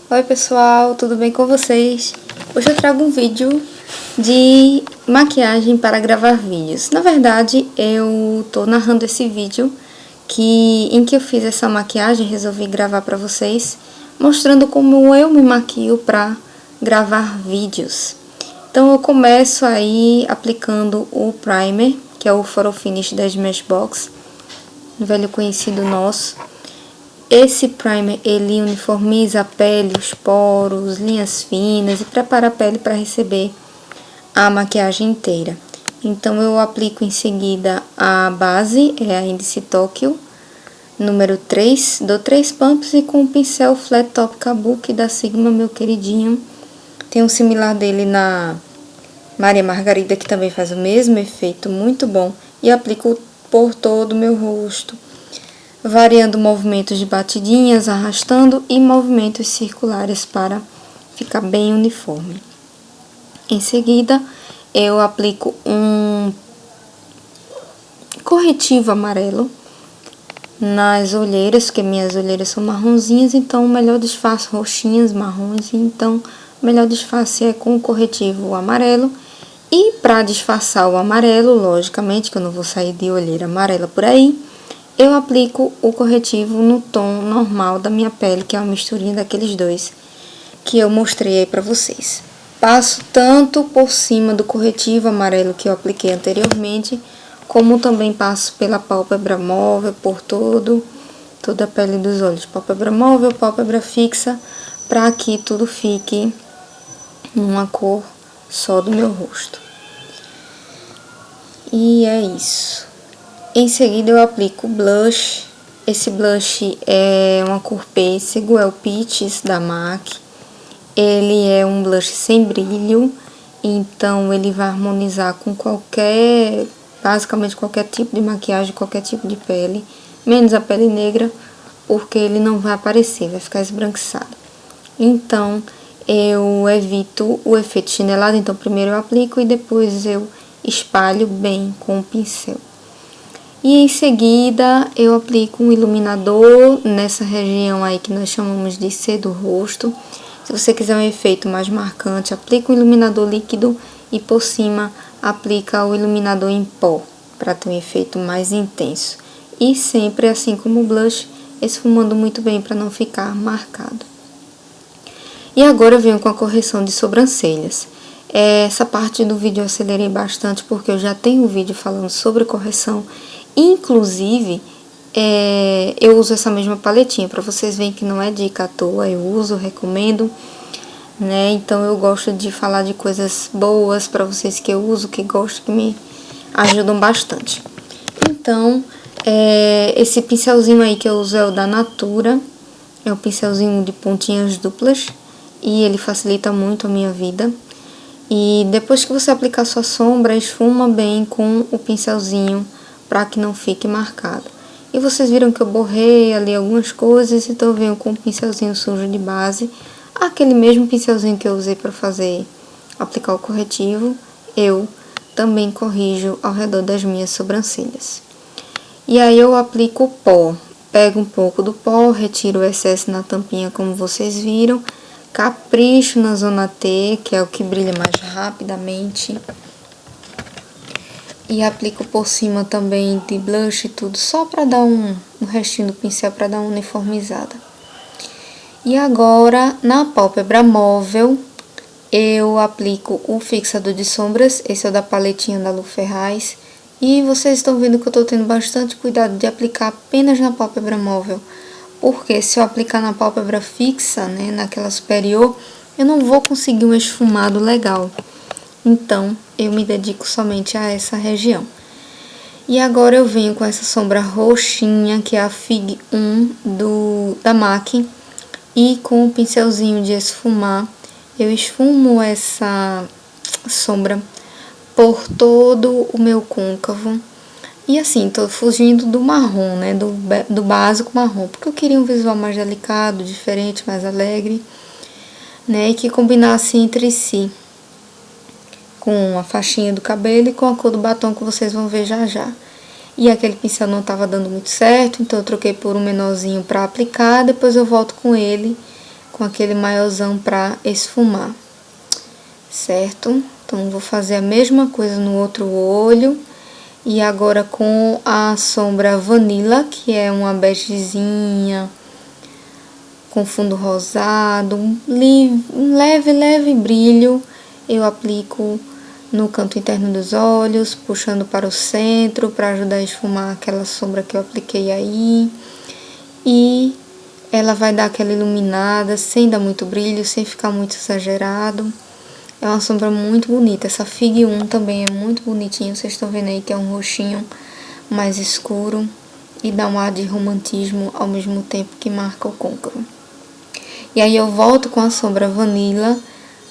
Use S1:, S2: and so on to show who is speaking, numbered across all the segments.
S1: Oi pessoal, tudo bem com vocês? Hoje eu trago um vídeo de maquiagem para gravar vídeos. Na verdade, eu tô narrando esse vídeo em que eu fiz essa maquiagem, resolvi gravar para vocês, mostrando como eu me maquio para gravar vídeos. Então eu começo aí aplicando o primer, que é o Photo Finish da Smashbox, um velho conhecido nosso. Esse primer, ele uniformiza a pele, os poros, linhas finas e prepara a pele para receber a maquiagem inteira. Então, eu aplico em seguida a base, é a Índice Tokyo, número 3. Dou 3 pumps e com o pincel Flat Top Kabuki da Sigma, meu queridinho. Tem um similar dele na Maria Margarida, que também faz o mesmo efeito, muito bom. E aplico por todo o meu rosto, variando movimentos de batidinhas, arrastando e movimentos circulares para ficar bem uniforme. Em seguida, eu aplico um corretivo amarelo nas olheiras, porque minhas olheiras são marronzinhas, então o melhor disfarce, roxinhas, marrons, então o melhor disfarce é com o corretivo amarelo. E para disfarçar o amarelo, logicamente, que eu não vou sair de olheira amarela por aí, eu aplico o corretivo no tom normal da minha pele, que é uma misturinha daqueles dois que eu mostrei aí pra vocês. Passo tanto por cima do corretivo amarelo que eu apliquei anteriormente, como também passo pela pálpebra móvel, por toda a pele dos olhos. Pálpebra móvel, pálpebra fixa, pra que tudo fique numa cor só do meu rosto. E é isso. Em seguida, eu aplico o blush. Esse blush é uma cor pêssego, é o Peaches da MAC. Ele é um blush sem brilho, então ele vai harmonizar com basicamente qualquer tipo de maquiagem, qualquer tipo de pele, menos a pele negra, porque ele não vai aparecer, vai ficar esbranquiçado. Então, eu evito o efeito chinelado, então primeiro eu aplico e depois eu espalho bem com o pincel. E em seguida, eu aplico um iluminador nessa região aí que nós chamamos de C do rosto. Se você quiser um efeito mais marcante, aplica um iluminador líquido e por cima aplica o iluminador em pó, para ter um efeito mais intenso. E sempre, assim como o blush, esfumando muito bem para não ficar marcado. E agora eu venho com a correção de sobrancelhas. Essa parte do vídeo eu acelerei bastante porque eu já tenho um vídeo falando sobre correção. Inclusive, eu uso essa mesma paletinha, para vocês verem que não é dica à toa, eu uso, recomendo, né? Então eu gosto de falar de coisas boas para vocês que eu uso, que gosto, que me ajudam bastante. Então, esse pincelzinho aí que eu uso é o da Natura, é um pincelzinho de pontinhas duplas e ele facilita muito a minha vida. E depois que você aplicar sua sombra, esfuma bem com o pincelzinho para que não fique marcado. E vocês viram que eu borrei ali algumas coisas, então eu venho com um pincelzinho sujo de base, aquele mesmo pincelzinho que eu usei para aplicar o corretivo, eu também corrijo ao redor das minhas sobrancelhas. E aí eu aplico o pó, pego um pouco do pó, retiro o excesso na tampinha como vocês viram, capricho na zona T, que é o que brilha mais rapidamente. E aplico por cima também de blush e tudo, só para dar um restinho do pincel, para dar uma uniformizada. E agora, na pálpebra móvel, eu aplico o fixador de sombras, esse é o da paletinha da Lu Ferraz. E vocês estão vendo que eu tô tendo bastante cuidado de aplicar apenas na pálpebra móvel, porque se eu aplicar na pálpebra fixa, né, naquela superior, eu não vou conseguir um esfumado legal. Então, eu me dedico somente a essa região. E agora eu venho com essa sombra roxinha, que é a Fig 1 da MAC. E com o pincelzinho de esfumar, eu esfumo essa sombra por todo o meu côncavo. E assim, tô fugindo do marrom, né, do básico marrom, porque eu queria um visual mais delicado, diferente, mais alegre, né, e que combinasse entre si, com a faixinha do cabelo e com a cor do batom que vocês vão ver já já. E aquele pincel não estava dando muito certo, então eu troquei por um menorzinho para aplicar, depois eu volto com ele, com aquele maiorzão pra esfumar, certo? Então, vou fazer a mesma coisa no outro olho. E agora com a sombra Vanilla, que é uma begezinha com fundo rosado, um leve brilho, eu aplico no canto interno dos olhos, puxando para o centro, para ajudar a esfumar aquela sombra que eu apliquei aí. E ela vai dar aquela iluminada, sem dar muito brilho, sem ficar muito exagerado. É uma sombra muito bonita. Essa Fig 1 também é muito bonitinha. Vocês estão vendo aí que é um roxinho mais escuro. E dá um ar de romantismo ao mesmo tempo que marca o côncavo. E aí eu volto com a sombra Vanilla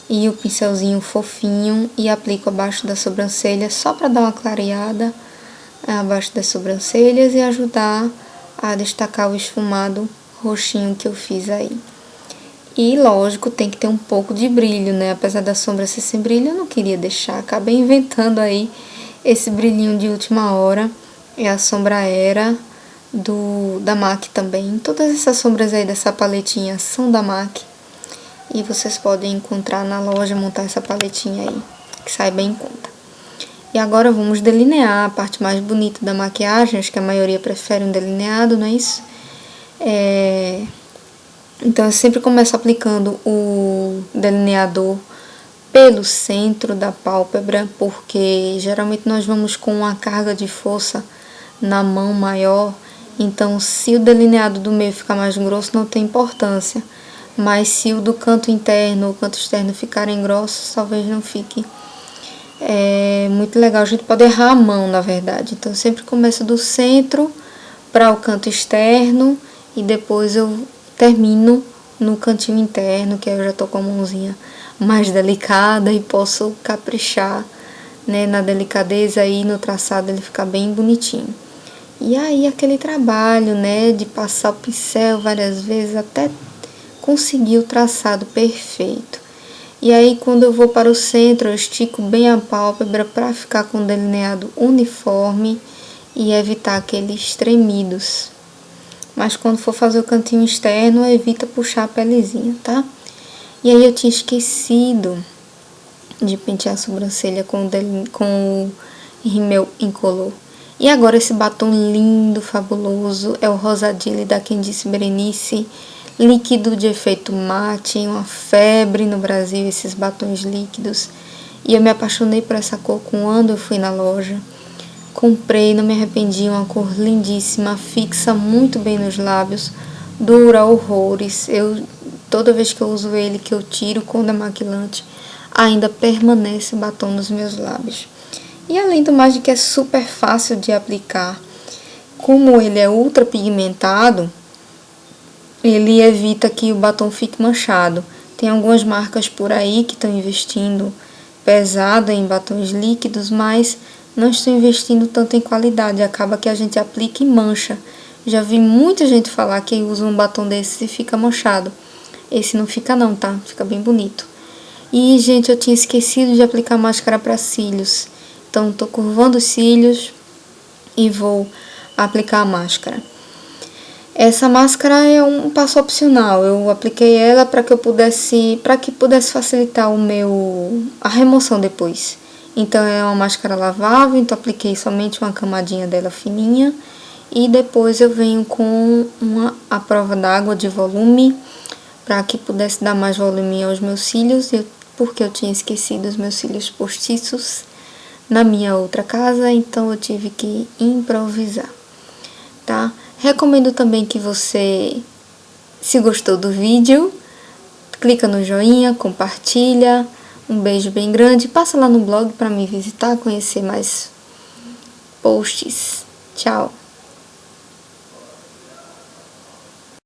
S1: e o pincelzinho fofinho. E aplico abaixo da sobrancelha só para dar uma clareada abaixo das sobrancelhas. E ajudar a destacar o esfumado roxinho que eu fiz aí. E, lógico, tem que ter um pouco de brilho, né? Apesar da sombra ser sem brilho, eu não queria deixar. Acabei inventando aí esse brilhinho de última hora. E a sombra Era da MAC também. Todas essas sombras aí dessa paletinha são da MAC. E vocês podem encontrar na loja, montar essa paletinha aí, que sai bem em conta. E agora vamos delinear a parte mais bonita da maquiagem. Acho que a maioria prefere um delineado, não é isso? Então, eu sempre começo aplicando o delineador pelo centro da pálpebra, porque geralmente nós vamos com uma carga de força na mão maior. Então, se o delineado do meio ficar mais grosso, não tem importância. Mas se o do canto interno ou o canto externo ficarem grossos, talvez não fique muito legal. A gente pode errar a mão, na verdade. Então, eu sempre começo do centro para o canto externo e depois eu termino no cantinho interno, que aí eu já tô com a mãozinha mais delicada e posso caprichar, né, na delicadeza e no traçado ele fica bem bonitinho. E aí aquele trabalho, né, de passar o pincel várias vezes até conseguir o traçado perfeito. E aí quando eu vou para o centro, eu estico bem a pálpebra para ficar com o delineado uniforme e evitar aqueles tremidos. Mas quando for fazer o cantinho externo, evita puxar a pelezinha, tá? E aí eu tinha esquecido de pentear a sobrancelha com o rímel incolor. E agora esse batom lindo, fabuloso, é o Rosadive da Quem Disse Berenice, líquido de efeito mate, uma febre no Brasil, esses batons líquidos. E eu me apaixonei por essa cor quando eu fui na loja. Comprei, não me arrependi, uma cor lindíssima, fixa muito bem nos lábios, dura horrores. Toda vez que eu uso ele, que eu tiro com demaquilante, ainda permanece batom nos meus lábios. E além do mais de que é super fácil de aplicar, como ele é ultra pigmentado, ele evita que o batom fique manchado. Tem algumas marcas por aí que estão investindo pesado em batons líquidos, mas não estou investindo tanto em qualidade, acaba que a gente aplica e mancha. Já vi muita gente falar que usa um batom desse e fica manchado. Esse não fica não, tá? Fica bem bonito. E, gente, eu tinha esquecido de aplicar máscara para cílios. Então, tô curvando os cílios e vou aplicar a máscara. Essa máscara é um passo opcional. Eu apliquei ela para que pudesse facilitar a remoção depois. Então, é uma máscara lavável, então apliquei somente uma camadinha dela fininha. E depois eu venho com a prova d'água de volume, para que pudesse dar mais volume aos meus cílios, porque eu tinha esquecido os meus cílios postiços na minha outra casa, então eu tive que improvisar, tá? Recomendo também que você, se gostou do vídeo, clica no joinha, compartilha. Um beijo bem grande. Passa lá no blog para me visitar, conhecer mais posts. Tchau!